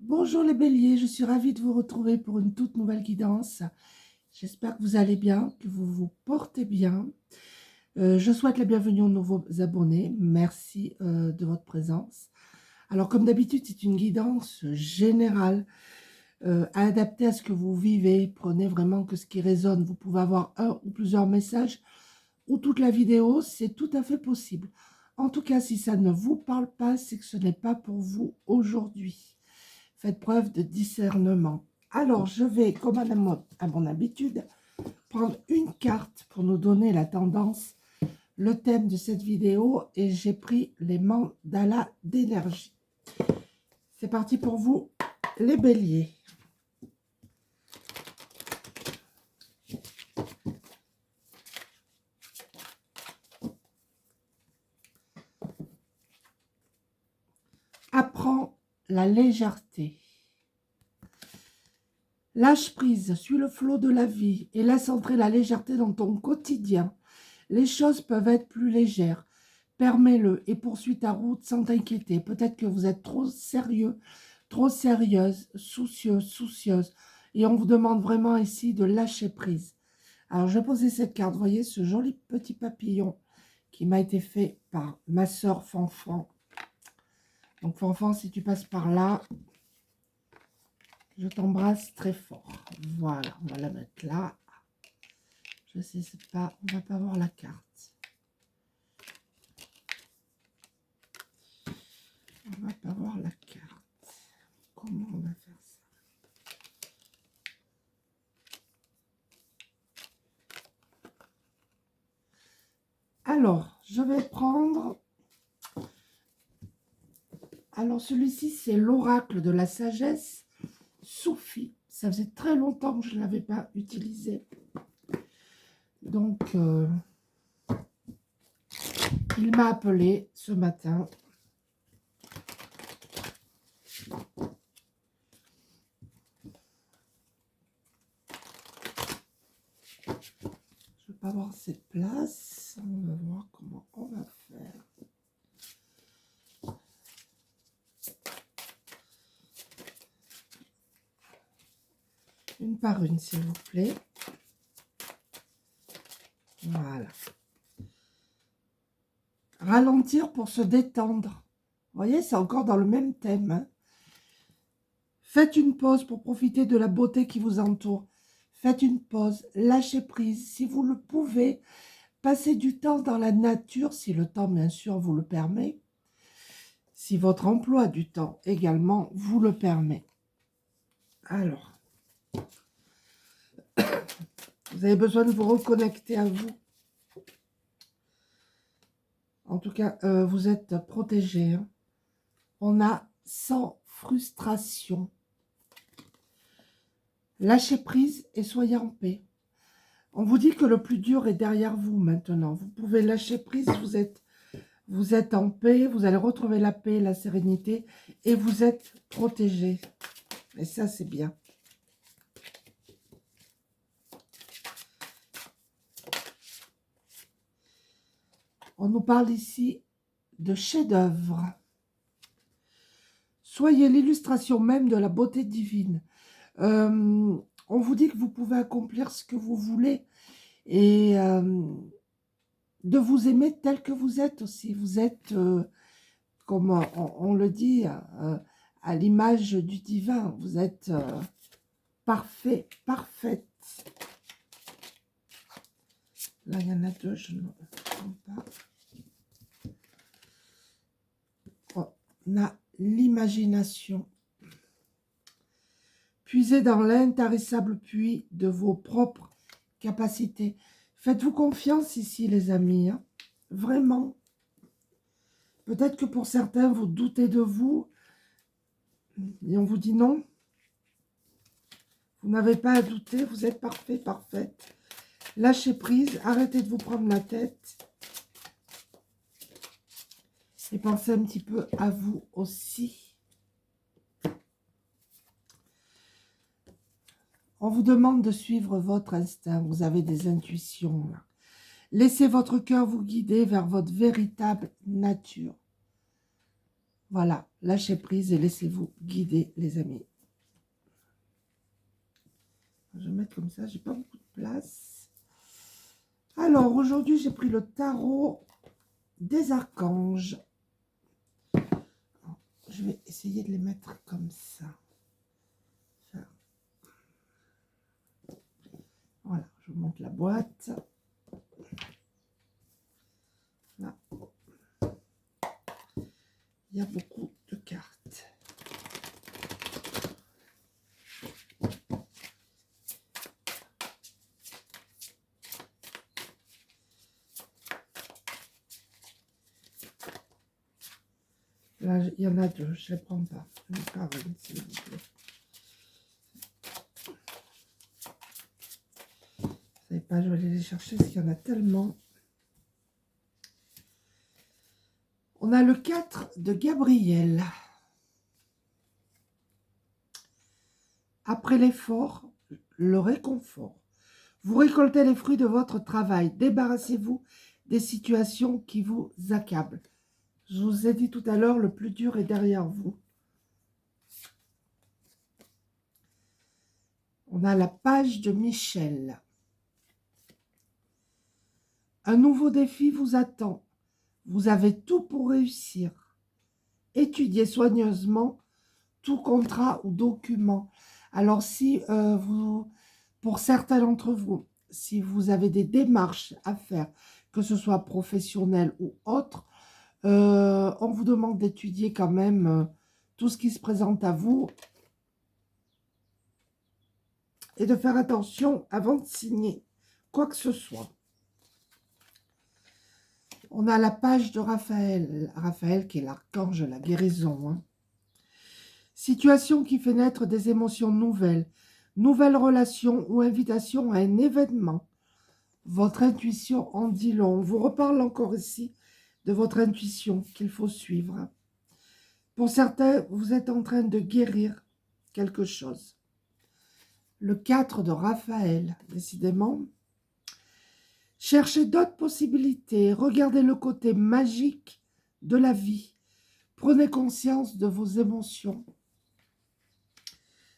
Bonjour les béliers, je suis ravie de vous retrouver pour une toute nouvelle guidance. J'espère que vous allez bien, que vous vous portez bien. Je souhaite la bienvenue aux nouveaux abonnés. Merci de votre présence. Alors comme d'habitude, c'est une guidance générale adaptée à ce que vous vivez. Prenez vraiment que ce qui résonne. Vous pouvez avoir un ou plusieurs messages ou toute la vidéo, c'est tout à fait possible. En tout cas, si ça ne vous parle pas, c'est que ce n'est pas pour vous aujourd'hui. Faites preuve de discernement. Alors, je vais, comme à mon habitude, prendre une carte pour nous donner la tendance, le thème de cette vidéo, et j'ai pris les mandalas d'énergie. C'est parti pour vous, les béliers. Apprends la légèreté. Lâche prise, suis le flot de la vie et laisse entrer la légèreté dans ton quotidien. Les choses peuvent être plus légères. Permets-le et poursuis ta route sans t'inquiéter. Peut-être que vous êtes trop sérieux, trop sérieuse, soucieuse, soucieuse. Et on vous demande vraiment ici de lâcher prise. Alors, je vais poser cette carte. Vous voyez ce joli petit papillon qui m'a été fait par ma sœur Fanfan. Donc, Fanfan, si tu passes par là, je t'embrasse très fort. Voilà, on va la mettre là. Je sais pas, on va pas voir la carte. On va pas voir la carte. Comment on va faire ça? Alors, je vais prendre... Alors, celui-ci, c'est l'oracle de la sagesse Soufi. Ça faisait très longtemps que je ne l'avais pas utilisé. Donc, il m'a appelé ce matin. Je ne vais pas voir cette place. On va voir comment on va faire. Une par une, s'il vous plaît. Voilà. Ralentir pour se détendre. Vous voyez, c'est encore dans le même thème. Hein. Faites une pause pour profiter de la beauté qui vous entoure. Faites une pause, lâchez prise. Si vous le pouvez, passez du temps dans la nature, si le temps, bien sûr, vous le permet. Si votre emploi du temps également vous le permet. Alors, vous avez besoin de vous reconnecter à vous. En tout cas, vous êtes protégé. Hein. On a sans frustration. Lâchez prise et soyez en paix. On vous dit que le plus dur est derrière vous maintenant. Vous pouvez lâcher prise, vous êtes en paix, vous allez retrouver la paix, la sérénité et vous êtes protégé. Et ça, c'est bien. On nous parle ici de chef-d'œuvre. Soyez l'illustration même de la beauté divine. On vous dit que vous pouvez accomplir ce que vous voulez et de vous aimer tel que vous êtes aussi. Vous êtes, comme on le dit, à l'image du divin. Vous êtes parfait, parfaite. Là, il y en a deux, je ne comprends pas. On a l'imagination. Puisez dans l'intarissable puits de vos propres capacités. Faites-vous confiance ici, les amis. Hein. Vraiment. Peut-être que pour certains, vous doutez de vous. Et on vous dit non. Vous n'avez pas à douter. Vous êtes parfait, parfaite. Lâchez prise. Arrêtez de vous prendre la tête. Et pensez un petit peu à vous aussi. On vous demande de suivre votre instinct. Vous avez des intuitions. Là. Laissez votre cœur vous guider vers votre véritable nature. Voilà, lâchez prise et laissez-vous guider, les amis. Je vais mettre comme ça, j'ai pas beaucoup de place. Alors, aujourd'hui, j'ai pris le tarot des archanges. Je vais essayer de les mettre comme ça. Voilà, je vous montre la boîte. Là. Il y a beaucoup de cartes. Là, il y en a deux, je ne les prends pas. Je ne pas une, s'il vous plaît. Vous savez pas, je vais aller les chercher parce qu'il y en a tellement. On a le 4 de Gabriel. Après l'effort, le réconfort. Vous récoltez les fruits de votre travail. Débarrassez-vous des situations qui vous accablent. Je vous ai dit tout à l'heure, le plus dur est derrière vous. On a la page de Michel. Un nouveau défi vous attend. Vous avez tout pour réussir. Étudiez soigneusement tout contrat ou document. Alors, si pour certains d'entre vous, si vous avez des démarches à faire, que ce soit professionnelles ou autres, on vous demande d'étudier quand même tout ce qui se présente à vous et de faire attention avant de signer quoi que ce soit. On a la page de Raphaël. Raphaël qui est l'archange de la guérison. Hein. Situation qui fait naître des émotions nouvelles. Nouvelle relation ou invitation à un événement. Votre intuition en dit long. On vous reparle encore ici de votre intuition qu'il faut suivre. Pour certains, vous êtes en train de guérir quelque chose. Le 4 de Raphaël, décidément. Cherchez d'autres possibilités. Regardez le côté magique de la vie. Prenez conscience de vos émotions.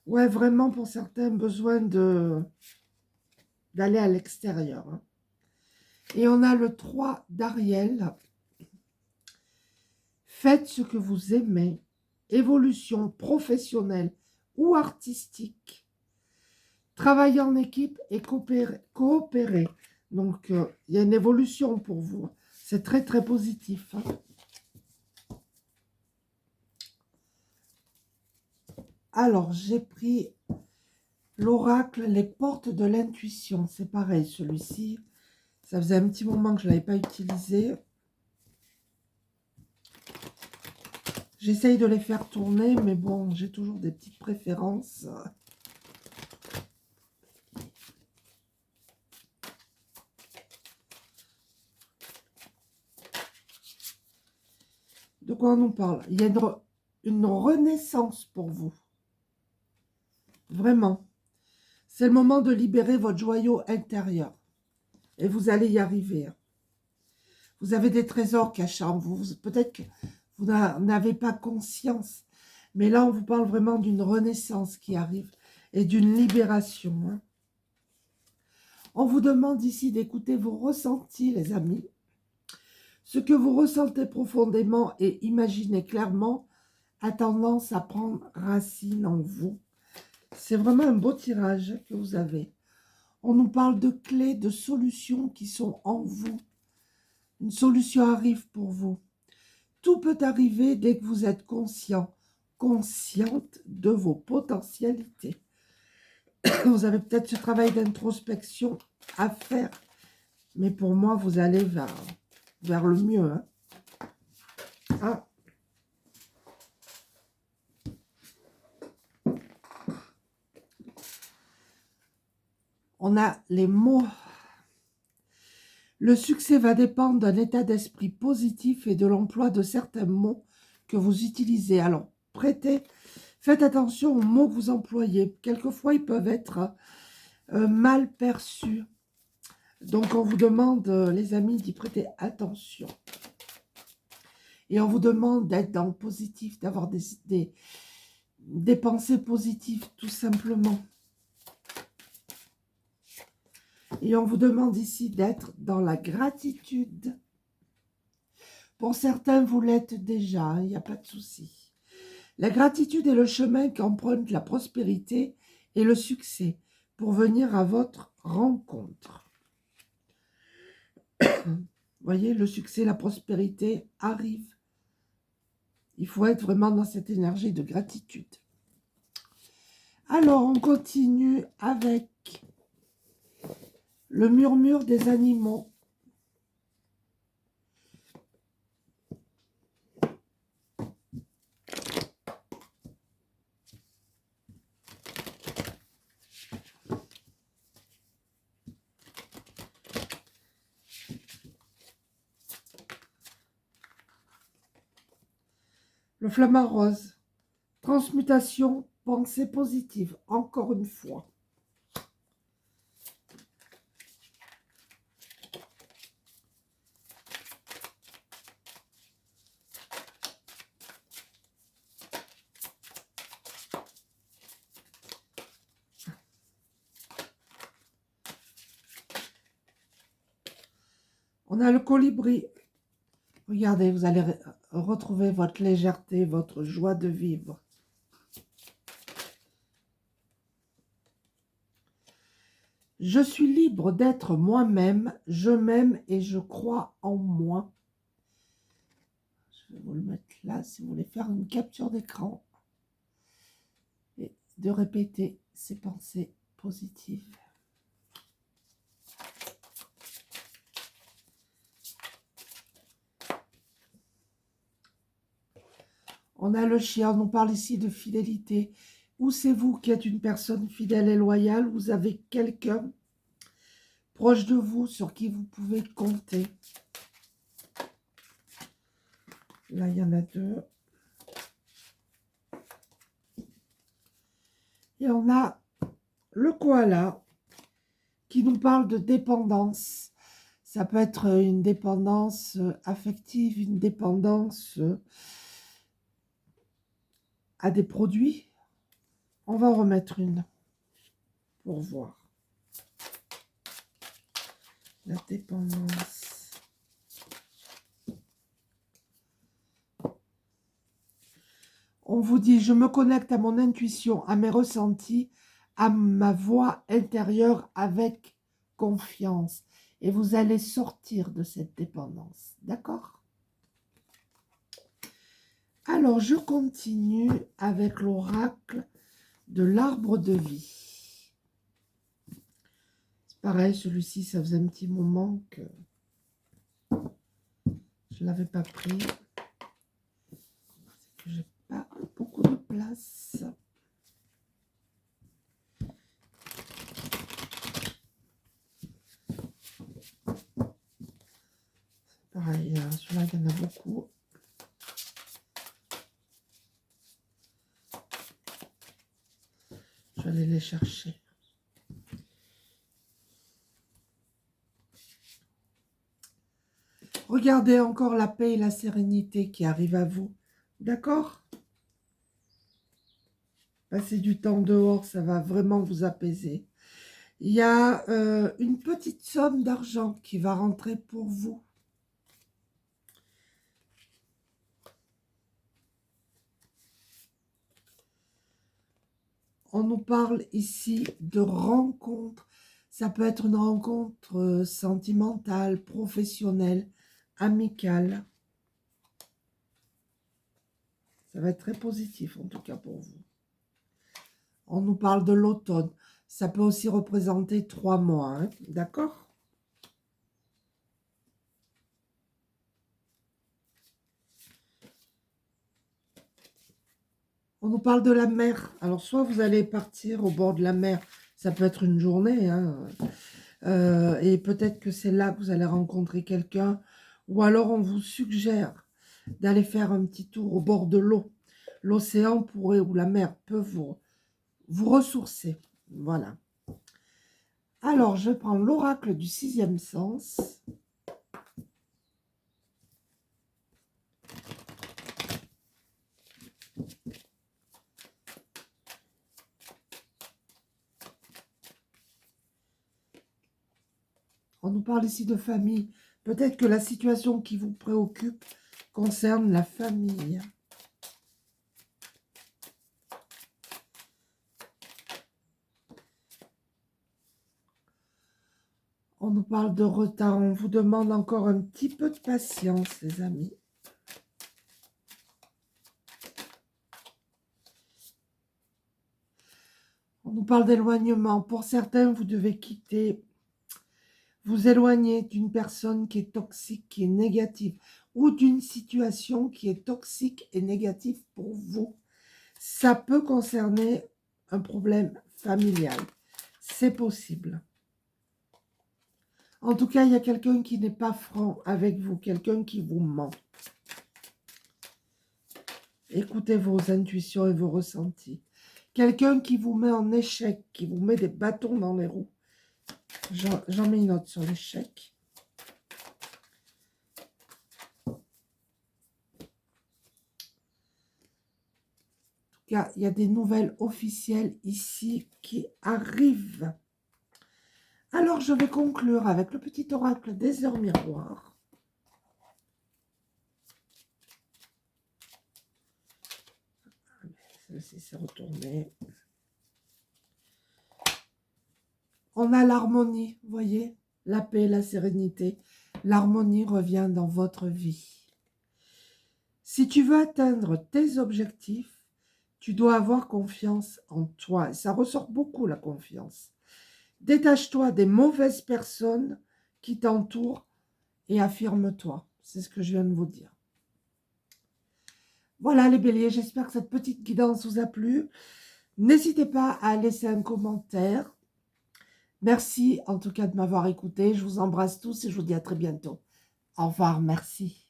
Ouais, vraiment, pour certains, besoin d'aller à l'extérieur. Hein. Et on a le 3 d'Ariel. Faites ce que vous aimez. Évolution professionnelle ou artistique. Travaillez en équipe et coopérer. Donc, il y a une évolution pour vous. C'est très, très positif. Hein. Alors, j'ai pris l'oracle, les portes de l'intuition. C'est pareil, celui-ci. Ça faisait un petit moment que je ne l'avais pas utilisé. J'essaye de les faire tourner, mais bon, j'ai toujours des petites préférences. De quoi on nous parle? Il y a une renaissance pour vous. Vraiment. C'est le moment de libérer votre joyau intérieur. Et vous allez y arriver. Vous avez des trésors cachés en vous. Peut-être que vous n'avez pas conscience. Mais là, on vous parle vraiment d'une renaissance qui arrive. Et d'une libération. Hein. On vous demande ici d'écouter vos ressentis, les amis. Ce que vous ressentez profondément et imaginez clairement a tendance à prendre racine en vous. C'est vraiment un beau tirage que vous avez. On nous parle de clés, de solutions qui sont en vous. Une solution arrive pour vous. Tout peut arriver dès que vous êtes conscient, consciente de vos potentialités. Vous avez peut-être ce travail d'introspection à faire. Mais pour moi, vous allez vers le mieux. Hein. Ah. On a les mots. Le succès va dépendre d'un état d'esprit positif et de l'emploi de certains mots que vous utilisez. Alors, faites attention aux mots que vous employez. Quelquefois, ils peuvent être mal perçus. Donc, on vous demande, les amis, d'y prêter attention. Et on vous demande d'être dans le positif, d'avoir des pensées positives, tout simplement. Et on vous demande ici d'être dans la gratitude. Pour certains, vous l'êtes déjà, il n'y a pas de souci. La gratitude est le chemin qu'emprunte la prospérité et le succès pour venir à votre rencontre. Vous voyez, le succès, la prospérité arrivent. Il faut être vraiment dans cette énergie de gratitude. Alors, on continue avec le murmure des animaux. Le flamant rose. Transmutation, pensée positive, encore une fois. On a le colibri. Regardez, vous allez retrouver votre légèreté, votre joie de vivre. Je suis libre d'être moi-même, je m'aime et je crois en moi. Je vais vous le mettre là si vous voulez faire une capture d'écran. Et de répéter ces pensées positives. On a le chien, on nous parle ici de fidélité. Ou c'est vous qui êtes une personne fidèle et loyale, vous avez quelqu'un proche de vous sur qui vous pouvez compter. Là, il y en a deux. Et on a le koala qui nous parle de dépendance. Ça peut être une dépendance affective, une dépendance à des produits. On va en remettre une pour voir. La dépendance. On vous dit, je me connecte à mon intuition, à mes ressentis, à ma voix intérieure avec confiance. Et vous allez sortir de cette dépendance. D'accord ? Alors, je continue avec l'oracle de l'arbre de vie. C'est pareil, celui-ci, ça faisait un petit moment que je ne l'avais pas pris. C'est que j'ai pas beaucoup de place. Pareil, celui-là, il y en a beaucoup. Je vais aller les chercher. Regardez encore la paix et la sérénité qui arrivent à vous. D'accord ? Passez du temps dehors, ça va vraiment vous apaiser. Il y a une petite somme d'argent qui va rentrer pour vous. On nous parle ici de rencontre. Ça peut être une rencontre sentimentale, professionnelle, amicale. Ça va être très positif, en tout cas pour vous. On nous parle de l'automne. Ça peut aussi représenter 3 mois, hein, d'accord ? On nous parle de la mer. Alors, soit vous allez partir au bord de la mer. Ça peut être une journée, hein. Et peut-être que c'est là que vous allez rencontrer quelqu'un. Ou alors, on vous suggère d'aller faire un petit tour au bord de l'eau. L'océan pourrait, ou la mer peut vous ressourcer. Voilà. Alors, je prends l'oracle du 6e sens. On nous parle ici de famille. Peut-être que la situation qui vous préoccupe concerne la famille. On nous parle de retard. On vous demande encore un petit peu de patience, les amis. On nous parle d'éloignement. Pour certains, vous devez quitter, vous éloigner d'une personne qui est toxique, qui est négative, ou d'une situation qui est toxique et négative pour vous. Ça peut concerner un problème familial. C'est possible. En tout cas, il y a quelqu'un qui n'est pas franc avec vous, quelqu'un qui vous ment. Écoutez vos intuitions et vos ressentis. Quelqu'un qui vous met en échec, qui vous met des bâtons dans les roues. J'en mets une note sur l'échec. En tout cas, il y a des nouvelles officielles ici qui arrivent. Alors, je vais conclure avec le petit oracle des heures miroirs. Celle-ci s'est retournée. On a l'harmonie, vous voyez, la paix, la sérénité. L'harmonie revient dans votre vie. Si tu veux atteindre tes objectifs, tu dois avoir confiance en toi. Ça ressort beaucoup, la confiance. Détache-toi des mauvaises personnes qui t'entourent et affirme-toi. C'est ce que je viens de vous dire. Voilà les béliers, j'espère que cette petite guidance vous a plu. N'hésitez pas à laisser un commentaire. Merci en tout cas de m'avoir écouté. Je vous embrasse tous et je vous dis à très bientôt. Au revoir, merci.